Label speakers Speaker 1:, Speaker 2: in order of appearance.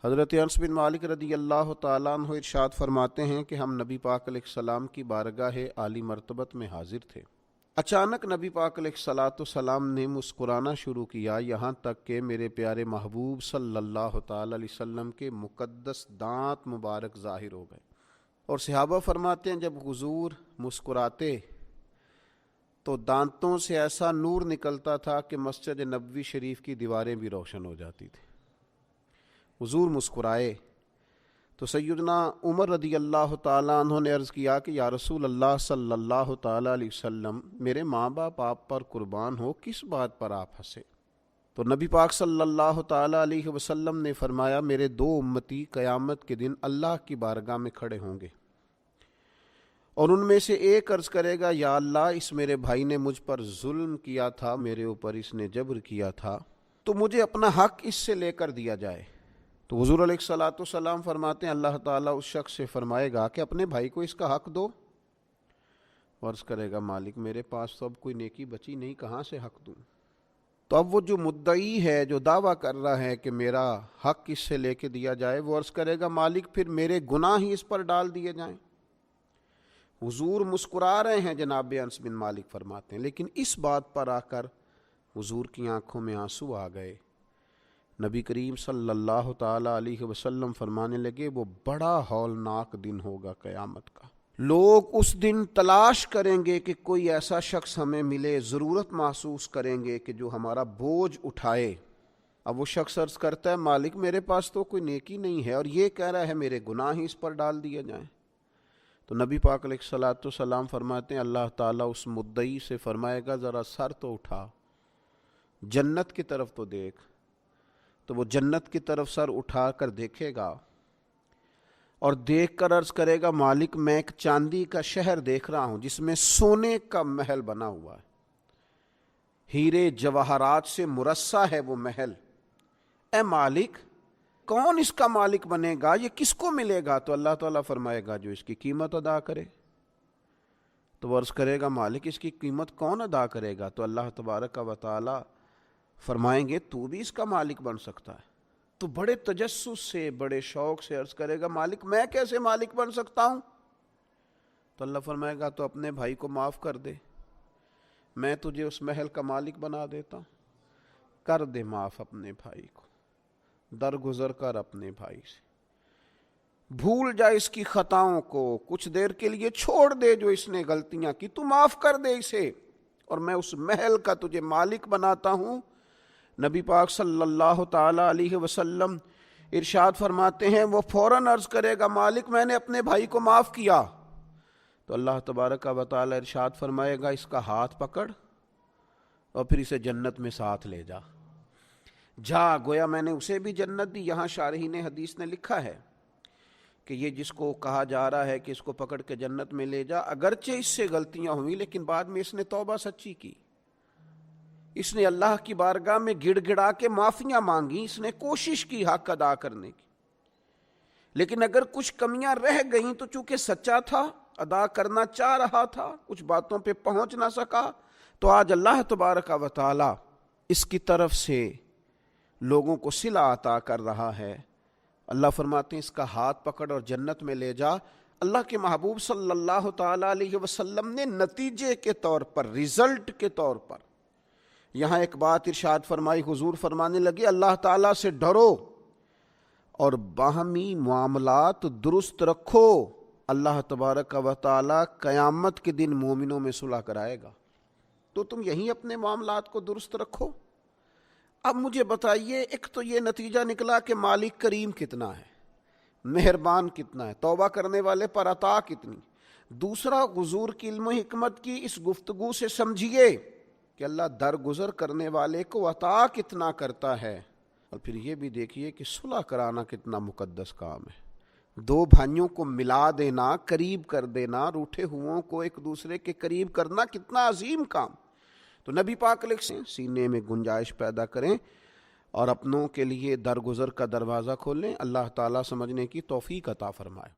Speaker 1: حضرت انس بن مالک رضی اللہ تعالیٰ عنہ ارشاد فرماتے ہیں کہ ہم نبی پاک علیہ السلام کی بارگاہ عالی مرتبت میں حاضر تھے۔ اچانک نبی پاک علیہ السلام نے مسکرانا شروع کیا، یہاں تک کہ میرے پیارے محبوب صلی اللہ تعالیٰ علیہ وسلم کے مقدس دانت مبارک ظاہر ہو گئے۔ اور صحابہ فرماتے ہیں جب حضور مسکراتے تو دانتوں سے ایسا نور نکلتا تھا کہ مسجد نبوی شریف کی دیواریں بھی روشن ہو جاتی تھیں۔ حضور مسکرائے تو سیدنا عمر رضی اللہ تعالیٰ عنہ نے عرض کیا کہ یا رسول اللہ صلی اللہ تعالیٰ علیہ وسلم، میرے ماں باپ آپ پر قربان ہو، کس بات پر آپ ہنسے؟ تو نبی پاک صلی اللہ تعالیٰ علیہ وسلم نے فرمایا، میرے دو امتی قیامت کے دن اللہ کی بارگاہ میں کھڑے ہوں گے، اور ان میں سے ایک عرض کرے گا، یا اللہ، اس میرے بھائی نے مجھ پر ظلم کیا تھا، میرے اوپر اس نے جبر کیا تھا، تو مجھے اپنا حق اس سے لے کر دیا جائے۔ تو حضور علیہ السلام فرماتے ہیں اللہ تعالیٰ اس شخص سے فرمائے گا کہ اپنے بھائی کو اس کا حق دو۔ عرض کرے گا، مالک میرے پاس تو اب کوئی نیکی بچی نہیں، کہاں سے حق دوں؟ تو اب وہ جو مدعی ہے، جو دعویٰ کر رہا ہے کہ میرا حق اس سے لے کے دیا جائے، وہ عرض کرے گا، مالک پھر میرے گناہ ہی اس پر ڈال دیے جائیں۔ حضور مسکرا رہے ہیں، جناب انس بن مالک فرماتے ہیں، لیکن اس بات پر آ کر حضور کی آنکھوں میں آنسو آ گئے۔ نبی کریم صلی اللہ تعالیٰ علیہ وسلم فرمانے لگے، وہ بڑا ہولناک دن ہوگا قیامت کا۔ لوگ اس دن تلاش کریں گے کہ کوئی ایسا شخص ہمیں ملے، ضرورت محسوس کریں گے کہ جو ہمارا بوجھ اٹھائے۔ اب وہ شخص عرض کرتا ہے، مالک میرے پاس تو کوئی نیکی نہیں ہے، اور یہ کہہ رہا ہے میرے گناہ ہی اس پر ڈال دیے جائیں۔ تو نبی پاک علیہ السلام فرماتے ہیں اللہ تعالیٰ اس مدعی سے فرمائے گا، ذرا سر تو اٹھا، جنت کی طرف تو دیکھ۔ تو وہ جنت کی طرف سر اٹھا کر دیکھے گا، اور دیکھ کر عرض کرے گا، مالک میں ایک چاندی کا شہر دیکھ رہا ہوں جس میں سونے کا محل بنا ہوا ہے، ہیرے جواہرات سے مرصع ہے وہ محل۔ اے مالک، کون اس کا مالک بنے گا؟ یہ کس کو ملے گا؟ تو اللہ تعالیٰ فرمائے گا، جو اس کی قیمت ادا کرے۔ تو وہ عرض کرے گا، مالک اس کی قیمت کون ادا کرے گا؟ تو اللہ تبارک و تعالیٰ فرمائیں گے، تو بھی اس کا مالک بن سکتا ہے۔ تو بڑے تجسس سے، بڑے شوق سے عرض کرے گا، مالک میں کیسے مالک بن سکتا ہوں؟ تو اللہ فرمائے گا، تو اپنے بھائی کو معاف کر دے، میں تجھے اس محل کا مالک بنا دیتا ہوں۔ کر دے معاف اپنے بھائی کو، درگزر کر اپنے بھائی سے، بھول جا اس کی خطاؤں کو، کچھ دیر کے لیے چھوڑ دے جو اس نے غلطیاں کی، تو معاف کر دے اسے، اور میں اس محل کا تجھے مالک بناتا ہوں۔ نبی پاک صلی اللہ تعالیٰ علیہ وسلم ارشاد فرماتے ہیں، وہ فوراً عرض کرے گا، مالک میں نے اپنے بھائی کو معاف کیا۔ تو اللہ تبارک و تعالیٰ ارشاد فرمائے گا، اس کا ہاتھ پکڑ اور پھر اسے جنت میں ساتھ لے جا۔ جا، گویا میں نے اسے بھی جنت دی۔ یہاں شارحین حدیث نے لکھا ہے کہ یہ جس کو کہا جا رہا ہے کہ اس کو پکڑ کے جنت میں لے جا، اگرچہ اس سے غلطیاں ہوئیں لیکن بعد میں اس نے توبہ سچی کی، اس نے اللہ کی بارگاہ میں گڑ گڑا کے معافیاں مانگی، اس نے کوشش کی حق ادا کرنے کی، لیکن اگر کچھ کمیاں رہ گئیں تو چونکہ سچا تھا، ادا کرنا چاہ رہا تھا، کچھ باتوں پہ پہنچ نہ سکا، تو آج اللہ تبارک و تعالی اس کی طرف سے لوگوں کو صلہ عطا کر رہا ہے۔ اللہ فرماتے ہیں، اس کا ہاتھ پکڑ اور جنت میں لے جا۔ اللہ کے محبوب صلی اللہ تعالیٰ علیہ وسلم نے نتیجے کے طور پر، رزلٹ کے طور پر یہاں ایک بات ارشاد فرمائی۔ حضور فرمانے لگے، اللہ تعالیٰ سے ڈرو اور باہمی معاملات درست رکھو، اللہ تبارک و تعالیٰ قیامت کے دن مومنوں میں صلح کرائے گا، تو تم یہیں اپنے معاملات کو درست رکھو۔ اب مجھے بتائیے، ایک تو یہ نتیجہ نکلا کہ مالک کریم کتنا ہے، مہربان کتنا ہے، توبہ کرنے والے پر عطا کتنی۔ دوسرا، حضور کی علم و حکمت کی اس گفتگو سے سمجھیے کہ اللہ درگزر کرنے والے کو عطا کتنا کرتا ہے، اور پھر یہ بھی دیکھیے کہ صلح کرانا کتنا مقدس کام ہے۔ دو بھائیوں کو ملا دینا، قریب کر دینا، روٹھے ہوئوں کو ایک دوسرے کے قریب کرنا کتنا عظیم کام۔ تو نبی پاک علیہ سینے میں گنجائش پیدا کریں اور اپنوں کے لیے درگزر کا دروازہ کھولیں۔ اللہ تعالیٰ سمجھنے کی توفیق عطا فرمائے۔